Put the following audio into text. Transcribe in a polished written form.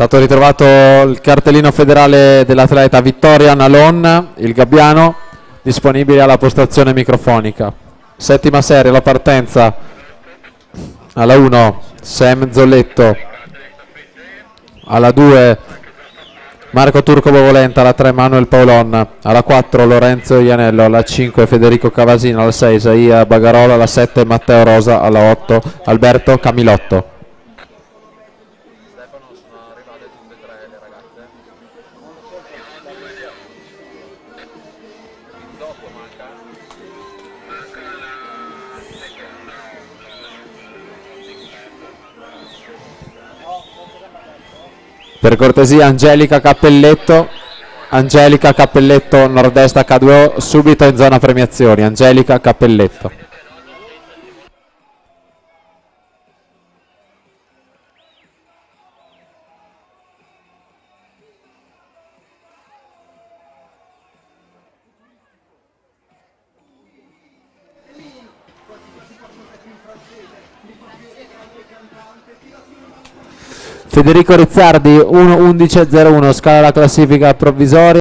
stato ritrovato il cartellino federale dell'atleta Vittoria Nalon, il gabbiano, disponibile alla postazione microfonica. Settima serie, la partenza. Alla 1 Sam Zolletto, alla 2 Marco Turco Bovolenta, alla 3 Manuel Paolon, alla 4 Lorenzo Ianello, alla 5 Federico Cavasino, alla 6 Isaia Bagarola, alla 7 Matteo Rosa, alla 8 Alberto Camilotto. Per cortesia Angelica Cappelletto nord-est H2O, subito in zona premiazioni. Angelica Cappelletto. Federico Rizzardi 1.11.01, scala la classifica provvisoria.